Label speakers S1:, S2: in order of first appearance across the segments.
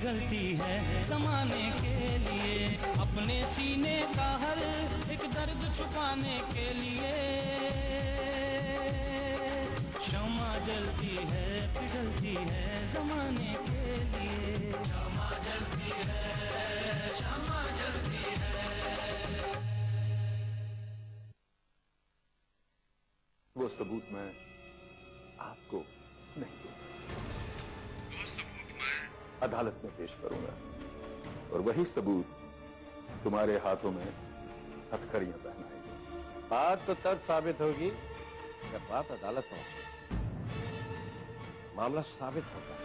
S1: पिघलती है ज़माने के लिए, अपने सीने का हर एक दर्द छुपाने के लिए। शम्मा जलती है पिघलती है ज़माने के लिए, शम्मा जलती है, शम्मा जलती है।
S2: वो सबूत मैं आपको नहीं दूंगा, वो सबूत मैं अदालत में पेश करूंगा, और वही सबूत तुम्हारे हाथों में हथकड़ियां पहनाएगी।
S3: बात तो तब साबित होगी जब बात अदालत पहुंचे, मामला साबित होगा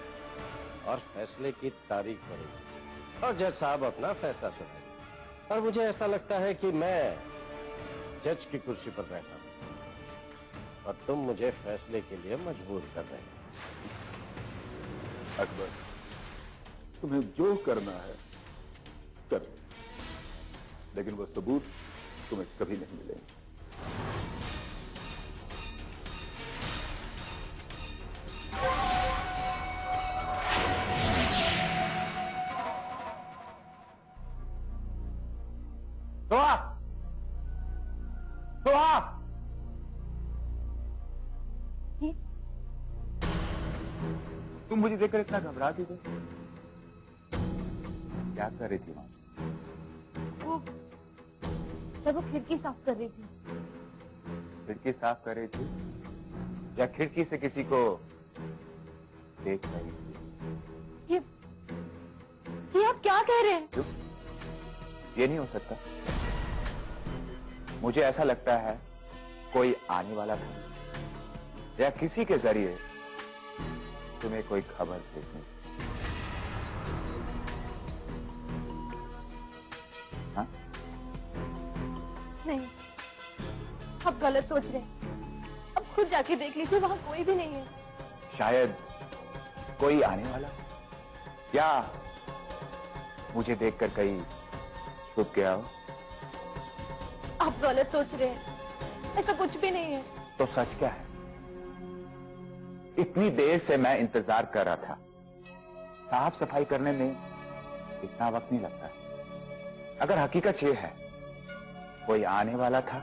S3: और फैसले की तारीख बनेगी और जज साहब अपना फैसला सुनाएंगे। और मुझे ऐसा लगता है कि मैं जज की कुर्सी पर बैठा हूं और तुम मुझे फैसले के लिए मजबूर कर रहे हो।
S2: अकबर, तुम्हें जो करना है करो, लेकिन वो सबूत तुम्हें कभी नहीं मिलेंगे। तुम मुझे देखकर इतना घबराती थी, क्या कर रही थी वहां?
S4: वो खिड़की साफ कर रही थी।
S2: खिड़की साफ कर रही थी या खिड़की से किसी को देख रही थी?
S4: ये आप क्या कह रहे हैं?
S2: क्यों? ये नहीं हो सकता। मुझे ऐसा लगता है कोई आने वाला था या किसी के जरिए तुम्हें कोई खबर भेजनी। हाँ?
S4: नहीं, आप गलत सोच रहे हैं। अब खुद जाके देख लीजिए, वहां कोई भी नहीं है।
S2: शायद कोई आने वाला, या मुझे देखकर कहीं छुप गया हो।
S4: आप गलत सोच रहे हैं, ऐसा कुछ भी नहीं है।
S2: तो सच क्या है? इतनी देर से मैं इंतजार कर रहा था। साफ सफाई करने में इतना वक्त नहीं लगता। अगर हकीकत ये है कोई आने वाला था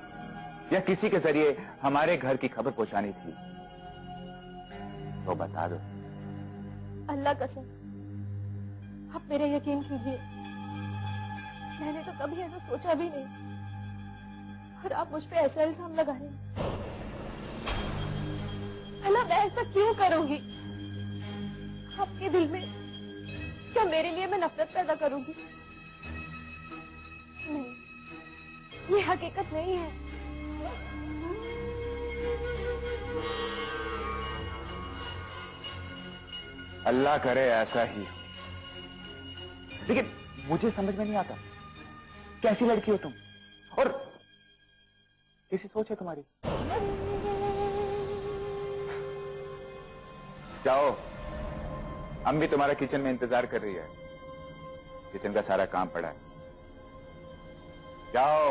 S2: या किसी के जरिए हमारे घर की खबर पहुंचानी थी, तो बता दो।
S4: अल्लाह कसम, आप मेरा यकीन कीजिए, मैंने तो कभी ऐसा सोचा भी नहीं, और आप मुझ पे ऐसा इल्जाम लगा रहे हैं। अल्लाह, मैं ऐसा क्यों करूंगी? आपके दिल में क्या मेरे लिए मैं नफरत पैदा करूंगी? नहीं, ये हकीकत नहीं है।
S2: अल्लाह करे ऐसा ही, लेकिन मुझे समझ में नहीं आता, कैसी लड़की हो तुम और कैसी सोच है तुम्हारी? जाओ, अम्मी तुम्हारा किचन में इंतजार कर रही है। किचन का सारा काम पड़ा है, जाओ।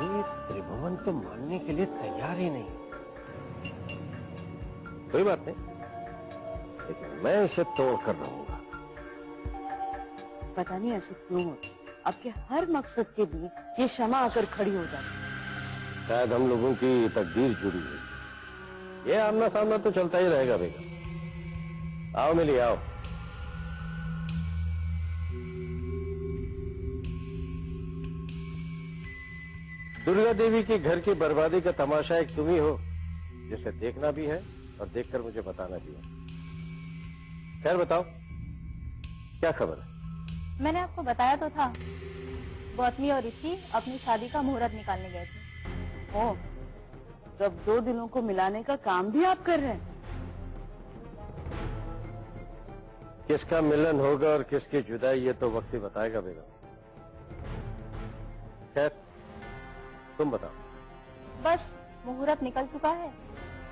S3: ये त्रिभुवन तो मानने के लिए तैयार ही नहीं। कोई बात नहीं, लेकिन मैं इसे तोड़ कर रहूंगा।
S5: पता नहीं ऐसे क्यों होता, आपके हर मकसद के बीच ये शमा आकर खड़ी हो जाती।
S3: शायद हम लोगों की तकदीर जुड़ी है। ये आमना सामना तो चलता ही रहेगा बेगम। आओ मिली, आओ। दुर्गा देवी के घर की बर्बादी का तमाशा एक तुम ही हो, जिसे देखना भी है और देखकर मुझे बताना भी है। खैर बताओ, क्या खबर है?
S4: मैंने आपको बताया तो था, गौतमी और ऋषि अपनी शादी का मुहूर्त निकालने गए थे।
S5: ओह, तब 2 दिनों को मिलाने का काम भी आप कर रहे हैं?
S3: किसका मिलन होगा और किसकी जुदाई, ये तो वक्त ही बताएगा बेगम। खैर तुम बताओ।
S4: बस मुहूर्त निकल चुका है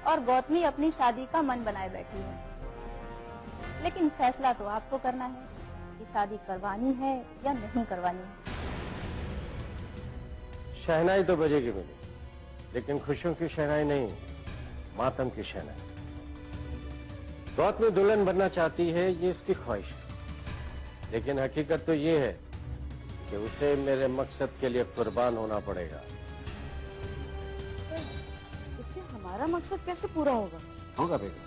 S4: और गौतमी अपनी शादी का मन बनाए बैठी है, लेकिन फैसला तो आपको करना है कि शादी करवानी है या नहीं करवानी है।
S3: शहनाई तो बजेगी मिली, लेकिन खुशियों की शहनाई नहीं, मातम की शहनाई। गौतमी दुल्हन बनना चाहती है, ये इसकी ख्वाहिश है, लेकिन हकीकत तो ये है कि उसे मेरे मकसद के लिए कुर्बान होना पड़ेगा।
S5: इससे हमारा मकसद कैसे पूरा होगा?
S3: होगा बेगम,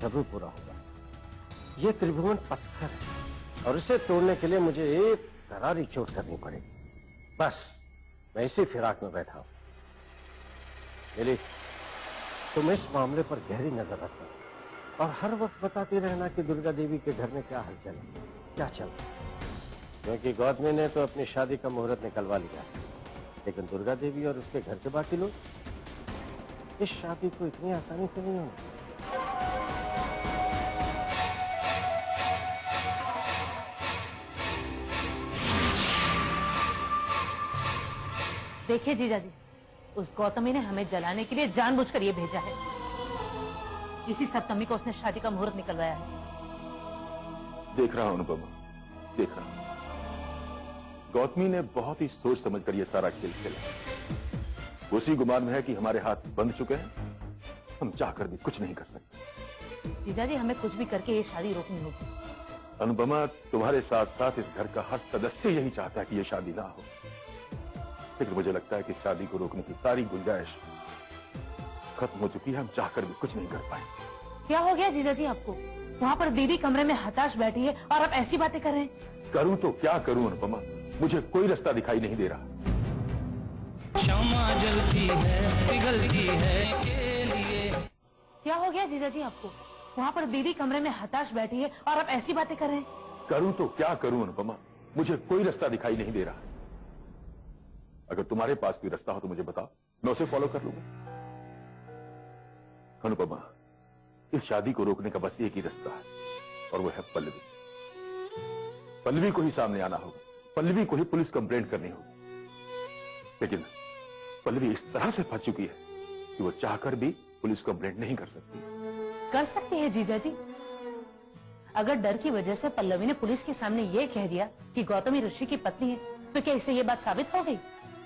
S3: जरूर पूरा होगा। ये त्रिभुवन पत्थर है और इसे तोड़ने के लिए मुझे एक करारी चोट करनी पड़ेगी। बस मैं इसी फिराक में बैठा हूं। मिली, तुम इस मामले पर गहरी नजर रखना और हर वक्त बताती रहना कि दुर्गा देवी के घर में क्या हलचल है, क्या चल रहा है। क्योंकि गौतमी ने तो अपनी शादी का मुहूर्त निकलवा लिया, लेकिन दुर्गा देवी और उसके घर के बाकी लोग इस शादी को इतनी आसानी से नहीं होने।
S6: देखिए जीजा जी, उस गौतमी ने हमें जलाने के लिए जानबूझकर ये भेजा है। इसी सप्तमी को उसने शादी का मुहूर्त निकलवाया है।
S7: देख रहा हूं अनुपमा, देख रहा हूं। गौतमी ने बहुत ही सोच समझकर यह सारा खेल खेला। उसी गुमान में है कि हमारे हाथ बंध चुके हैं, हम चाहकर भी कुछ नहीं कर सकते।
S6: जीजा जी, हमें कुछ भी करके ये शादी रोकनी होगी।
S7: अनुपमा, तुम्हारे साथ साथ इस घर का हर सदस्य यही चाहता है कि यह शादी ना हो, लेकिन मुझे लगता है कि इस शादी को रोकने की सारी गुंजाइश खत्म हो चुकी है। हम चाहकर भी कुछ नहीं कर पाए।
S6: क्या हो गया जीजा जी आपको? वहाँ पर दीदी कमरे में हताश बैठी है और आप ऐसी बातें कर रहे हैं।
S7: करूं तो क्या करूं अनुपमा, मुझे कोई रास्ता दिखाई नहीं दे रहा।
S1: क्षमा जलती है, पिघलती है के लिए।
S6: क्या हो गया जीजा जी आपको? वहाँ पर दीदी कमरे में हताश बैठी है और आप ऐसी बातें कर रहे हैं।
S7: करूं तो क्या करूं अनुपमा, मुझे कोई रास्ता दिखाई नहीं दे रहा। अगर तुम्हारे पास कोई रास्ता हो तो मुझे बताओ, मैं उसे फॉलो कर लूंगा। अनुपमा, इस शादी को रोकने का बस एक ही रास्ता है और वो है पल्लवी। पल्लवी को ही सामने आना होगा, पल्लवी को ही पुलिस कंप्लेंट करनी होगी। लेकिन पल्लवी इस तरह से फंस चुकी है कि वो चाहकर भी पुलिस कंप्लेंट नहीं कर सकती।
S6: कर सकती है जीजा जी। अगर डर की वजह से पल्लवी ने पुलिस के सामने ये कह दिया कि गौतमी ऋषि की पत्नी है, तो क्या इससे ये बात साबित हो गई?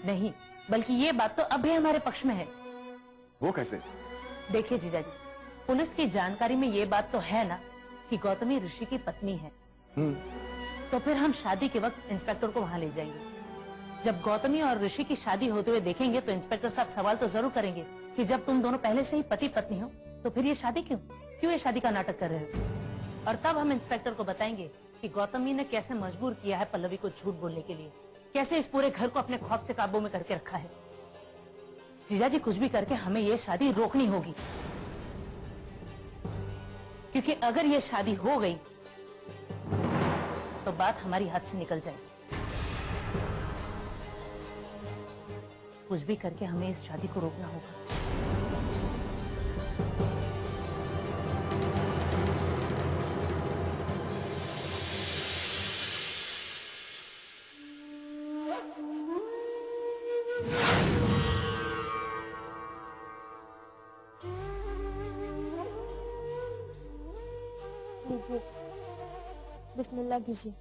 S6: नहीं, बल्कि ये बात तो अब भी हमारे पक्ष में है।
S7: वो कैसे?
S6: देखिए जीजा जी, पुलिस की जानकारी में ये बात तो है ना कि गौतमी ऋषि की पत्नी है। तो फिर हम शादी के वक्त इंस्पेक्टर को वहां ले जाएंगे। जब गौतमी और ऋषि की शादी होते हुए देखेंगे तो इंस्पेक्टर साहब सवाल तो जरूर करेंगे कि जब तुम दोनों पहले से ही पति पत्नी हो तो फिर ये शादी क्यों ये शादी का नाटक कर रहे हो? और तब हम इंस्पेक्टर को बताएंगे कि गौतमी ने कैसे मजबूर किया है पल्लवी को झूठ बोलने के लिए, कैसे इस पूरे घर को अपने खौफ से काबू में करके रखा है। जीजा जी, कुछ भी करके हमें ये शादी रोकनी होगी, क्योंकि अगर ये शादी हो गई तो बात हमारी हाथ से निकल जाएगी। कुछ भी करके हमें इस शादी को रोकना होगा।
S4: लीजिए, बिस्मिल्लाह कीजिए।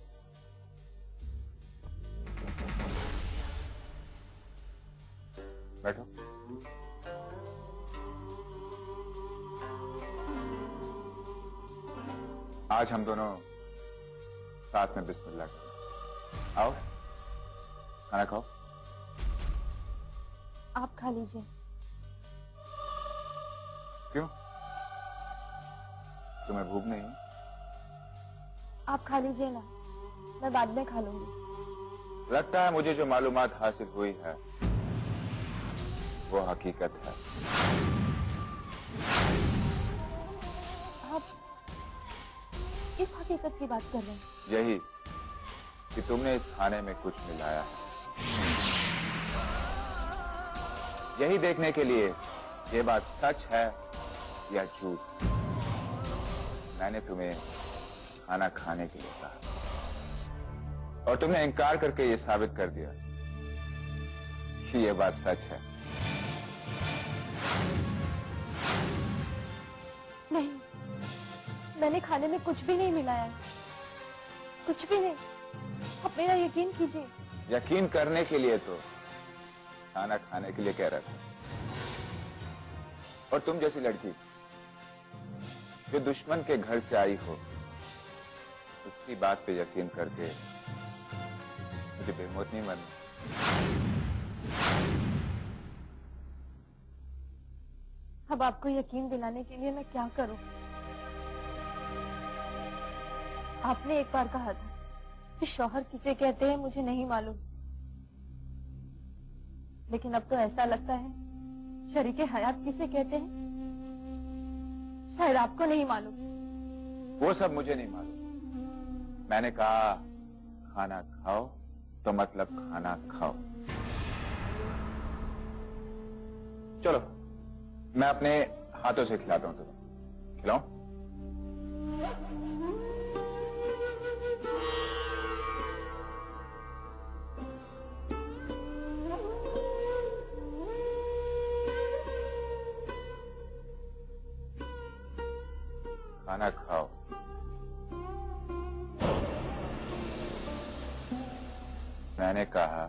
S2: बैठो। आज हम दोनों साथ में बिस्मिल्लाह करें। आओ, खाना खाओ।
S4: आप खा लीजिए।
S2: क्यों? तुम्हें भूख नहीं?
S4: आप खा लीजिए ना, मैं बाद में खा लूंगी।
S2: लगता है मुझे जो मालूमात हासिल हुई है वो हकीकत है।
S4: आप इस हकीकत की बात कर रहे हैं?
S2: यही कि तुमने इस खाने में कुछ मिलाया है। यही देखने के लिए ये बात सच है या झूठ। मैंने तुम्हें खाना खाने के लिए कहा और तुमने इनकार करके ये साबित कर दिया कि ये बात सच है।
S4: नहीं, मैंने खाने में कुछ भी नहीं मिलाया, कुछ भी नहीं। आप मेरा यकीन कीजिए।
S2: यकीन करने के लिए तो खाना खाने के लिए कह रहा था, और तुम जैसी लड़की जो दुश्मन के घर से आई हो, उसकी बात पे यकीन करके मुझे बेमौत नहीं मरना।
S4: अब आपको यकीन दिलाने के लिए मैं क्या करूं? आपने एक बार कहा था कि शौहर किसे कहते हैं मुझे नहीं मालूम, लेकिन अब तो ऐसा लगता है शरीके हयात किसे कहते हैं शायद आपको नहीं मालूम।
S2: वो सब मुझे नहीं मालूम। मैंने कहा खाना खाओ तो मतलब खाना खाओ। चलो मैं अपने हाथों से खिलाता हूं तुम्हें। खिलाऊं? खाना खाओ। मैंने कहा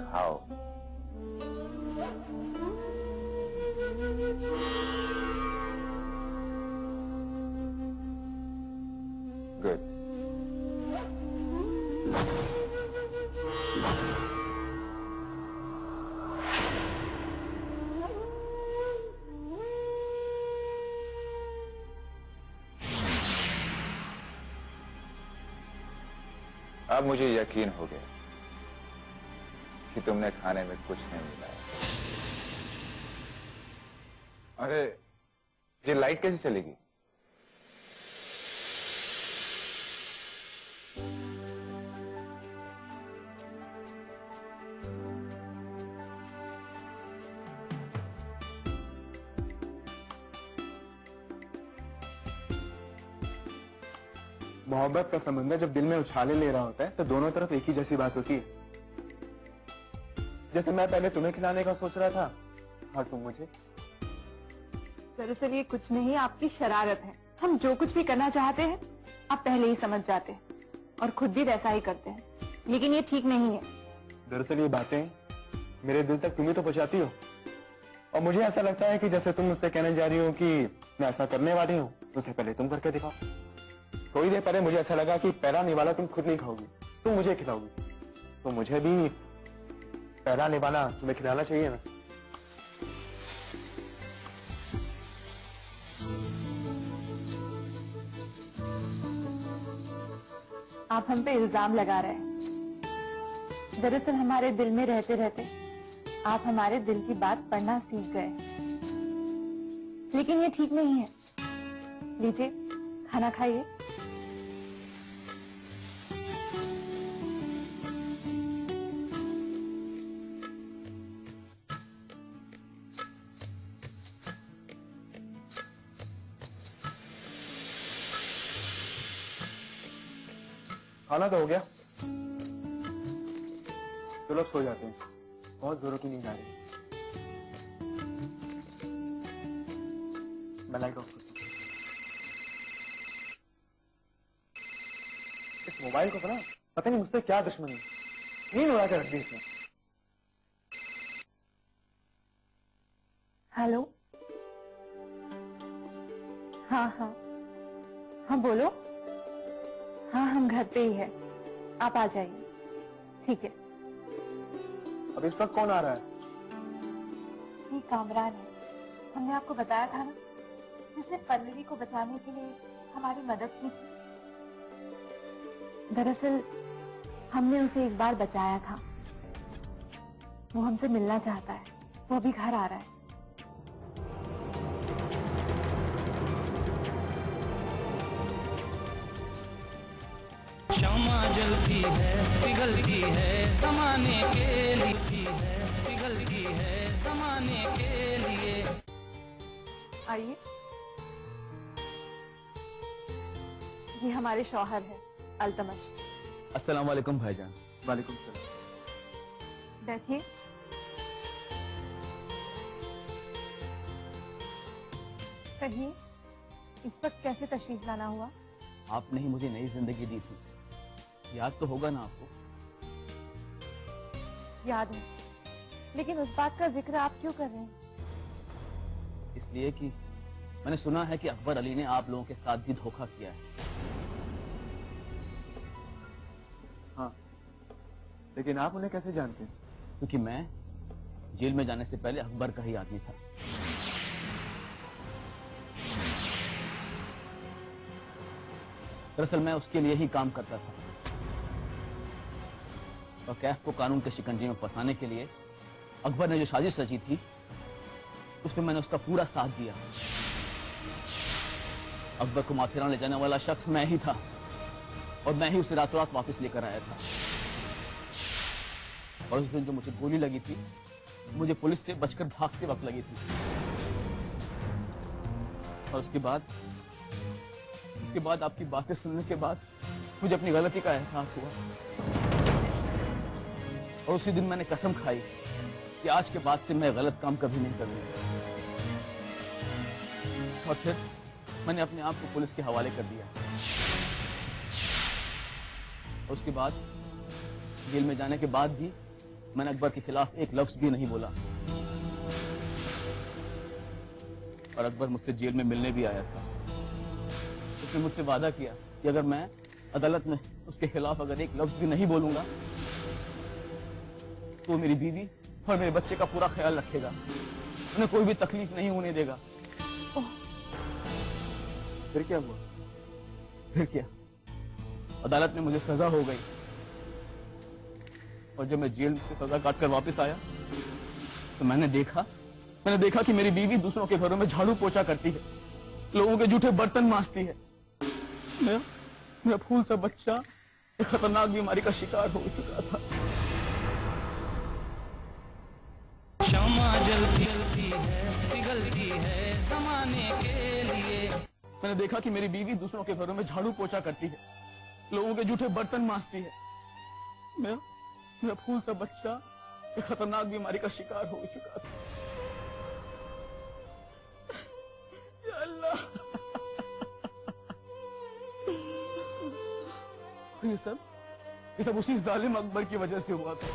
S2: खाओ। गुड। अब मुझे यकीन हो गया कि तुमने खाने में कुछ नहीं मिलाया। अरे ये लाइट कैसे चलेगी?
S8: मोहब्बत का समंदर जब दिल में उछाले ले रहा होता है तो दोनों तरफ एक ही जैसी बात होती है। जैसे मैं पहले तुम्हें खिलाने का सोच रहा था और तुम मुझे।
S4: दरअसल ये कुछ नहीं, आपकी शरारत है। हम जो कुछ भी करना चाहते हैं आप पहले ही समझ जाते हैं और खुद भी वैसा ही करते हैं, लेकिन ये ठीक नहीं है।
S8: दरअसल ये बातें मेरे दिल तक तुम ही तो पहुंचाती हो, और मुझे ऐसा लगता है कि जैसे तुम मुझसे कहने जा रही हो कि मैं ऐसा करने वाली हूँ, उससे पहले तुम करके दिखाओ। थोड़ी देर पहले मुझे ऐसा लगा कि पहला निवाला तुम खुद नहीं खाओगी, तुम मुझे खिलाओगी, तो मुझे भी पहला निवाला तुम्हें खिलाना चाहिए ना।
S4: आप हम पे इल्जाम लगा रहे हैं। दरअसल हमारे दिल में रहते रहते आप हमारे दिल की बात पढ़ना सीख गए, लेकिन ये ठीक नहीं है। लीजिए खाना खाइए।
S8: खाना तो हो गया, चलो अब सो जाते हैं, बहुत जोरों की नींद आ रही है। मैं लाइट ऑफ करता हूं। इस मोबाइल को पता नहीं मुझसे क्या दुश्मनी, नींद उड़ा के रख दी इसने।
S4: हेलो, हाँ हाँ हाँ बोलो। हाँ हम घर पे ही है, आप आ जाइए। ठीक है।
S8: अब इस वक्त कौन आ रहा है?
S4: ये कामरान है, हमने आपको बताया था ना, जिसने पल्लवी को बचाने के लिए हमारी मदद की थी। दरअसल हमने उसे एक बार बचाया था, वो हमसे मिलना चाहता है, वो अभी घर आ रहा है।
S1: क्षमा जलती है पिघलती है समाने के लिए, पिघलती है समाने के लिए।
S4: आइए, ये हमारे शौहर है अल्तमश।
S9: अस्सलाम वालेकुम भाईजान।
S8: वालेकुम सलाम।
S4: बैठिए। कहिए, इस वक्त कैसे तशरीफ लाना हुआ?
S9: आपने ही मुझे नई जिंदगी दी थी, याद तो होगा ना आपको?
S4: याद है, लेकिन उस बात का जिक्र आप क्यों कर रहे हैं?
S9: इसलिए कि मैंने सुना है कि अकबर अली ने आप लोगों के साथ भी धोखा किया है।
S8: हाँ, लेकिन आप उन्हें कैसे जानते हैं?
S9: क्योंकि मैं जेल में जाने से पहले अकबर का ही आदमी था। दरअसल मैं उसके लिए ही काम करता था और कैफ को कानून के शिकंजे में फंसाने के लिए अकबर ने जो साजिश रची थी उसमें मैंने उसका पूरा साथ दिया। अकबर को माथेरान ले जाने वाला शख्स मैं ही था और मैं ही उसे रातों रात वापस लेकर आया था। और उस दिन जो मुझे गोली लगी थी मुझे पुलिस से बचकर भागते वक्त लगी थी। और उसके बाद आपकी बातें सुनने के बाद मुझे अपनी गलती का एहसास हुआ और उसी दिन मैंने कसम खाई कि आज के बाद से मैं गलत काम कभी नहीं करूंगा। और फिर मैंने अपने आप को पुलिस के हवाले कर दिया। और उसके बाद जेल में जाने के बाद भी मैंने अकबर के खिलाफ एक लफ्ज भी नहीं बोला। और अकबर मुझसे जेल में मिलने भी आया था। उसने मुझसे वादा किया कि अगर मैं अदालत में उसके खिलाफ अगर एक लफ्ज भी नहीं बोलूंगा तो मेरी बीवी और मेरे बच्चे का पूरा ख्याल रखेगा, उन्हें कोई भी तकलीफ नहीं होने देगा।
S8: फिर क्या हुआ?
S9: फिर क्या, अदालत में मुझे सजा हो गई। और जब मैं जेल से सजा काटकर वापस आया तो मैंने देखा कि मेरी बीवी दूसरों के घरों में झाड़ू पोछा करती है, लोगों के जूठे बर्तन मांजती है। मेरा फूल सा बच्चा एक खतरनाक बीमारी का शिकार हो चुका था।
S1: शम्मा जलती है, पिघलती है ज़माने के लिए।
S9: मैंने देखा कि मेरी बीवी दूसरों के घरों में झाड़ू पोछा करती है, लोगों के जूठे बर्तन मांजती है। मेरा फूल सा बच्चा एक खतरनाक बीमारी का शिकार हो चुका था। या अल्लाह, ये सब उसी जालिम अकबर की वजह से हुआ था।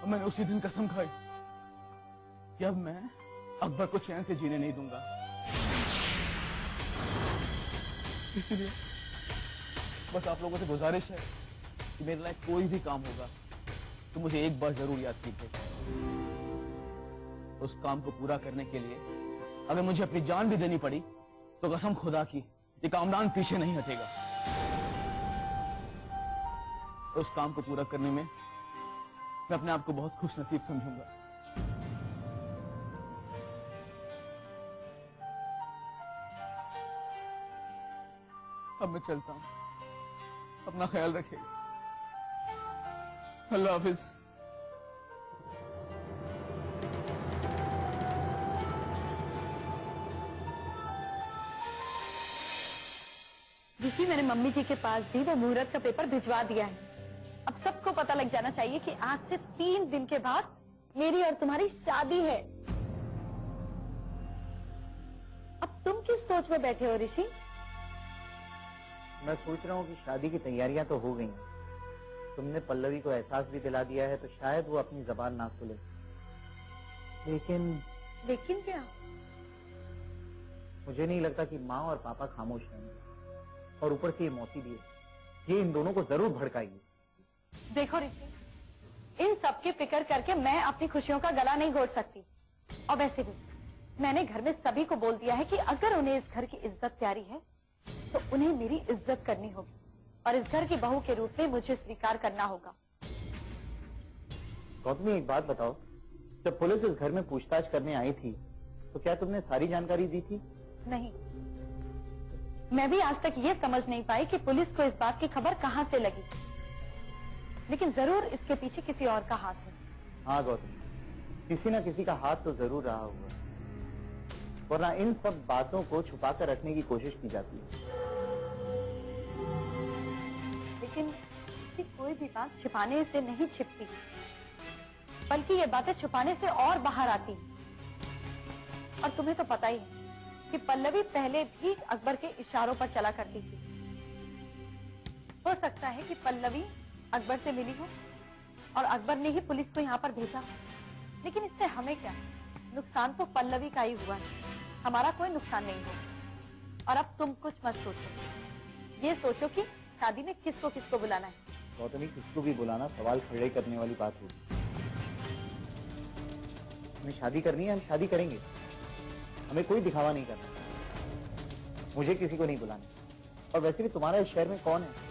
S9: और मैंने उसी दिन कसम खाई कि अब मैं अकबर को चैन से जीने नहीं दूंगा। इसलिए बस आप लोगों से गुजारिश है कि मेरे लायक कोई भी काम होगा तो मुझे एक बार जरूर याद कीजिए। उस काम को पूरा करने के लिए अगर मुझे अपनी जान भी देनी पड़ी तो कसम खुदा की ये कामरान पीछे नहीं हटेगा। उस काम को पूरा करने में मैं अपने आप को बहुत खुश नसीब समझूंगा। अब मैं चलता हूं, अपना ख्याल रखिएगा। अल्लाह हाफिज।
S4: ऋषि, मैंने मम्मी जी के पास भी वो मुहूर्त का पेपर भिजवा दिया है। अब सबको पता लग जाना चाहिए कि आज से 3 दिन के बाद मेरी और तुम्हारी शादी है। अब तुम किस सोच में बैठे हो ऋषि?
S10: मैं सोच रहा हूँ कि शादी की तैयारियां तो हो गई, तुमने पल्लवी को एहसास भी दिला दिया है तो शायद वो अपनी जबान ना खुले।
S4: लेकिन क्या?
S10: मुझे नहीं लगता कि माँ और पापा खामोश रहेंगे, और ऊपर से ये मौसी भी है, ये इन दोनों को जरूर भड़काएगी।
S4: देखो ऋषि, इन सब की फिक्र करके मैं अपनी खुशियों का गला नहीं घोट सकती। और वैसे भी मैंने घर में सभी को बोल दिया है कि अगर उन्हें इस घर की इज्जत प्यारी है तो उन्हें मेरी इज्जत करनी होगी और इस घर की बहू के रूप में मुझे स्वीकार करना होगा।
S10: गौतमी, एक बात बताओ, जब पुलिस इस घर में पूछताछ करने आई थी तो क्या तुमने सारी जानकारी दी थी?
S4: नहीं, मैं भी आज तक ये समझ नहीं पाई कि पुलिस को इस बात की खबर कहां से लगी, लेकिन जरूर इसके पीछे किसी और का हाथ है।
S10: हाँ गौतमी, किसी ना किसी का हाथ तो जरूर रहा होगा, वरना इन सब बातों को छुपाकर रखने की कोशिश की जाती है।
S4: लेकिन कोई भी बात छिपाने से नहीं छिपती, बल्कि ये बातें छुपाने से और बाहर आती। और तुम्हें तो पता ही है कि पल्लवी पहले भी अकबर के इशारों पर चला करती थी। हो सकता है कि पल्लवी अकबर से मिली हो और अकबर ने ही पुलिस को यहाँ पर भेजा। लेकिन इससे हमें क्या, नुकसान तो पल्लवी का ही हुआ है, हमारा कोई नुकसान नहीं हुआ। और अब तुम कुछ मत सोचो, ये सोचो कि शादी में किसको किसको बुलाना है।
S10: गौतमी, किसको भी बुलाना सवाल खड़े करने वाली बात होगी। हमें शादी करनी है, हम शादी करेंगे, हमें कोई दिखावा नहीं करना, मुझे किसी को नहीं बुलाना। और वैसे भी तुम्हारा इस शहर में कौन है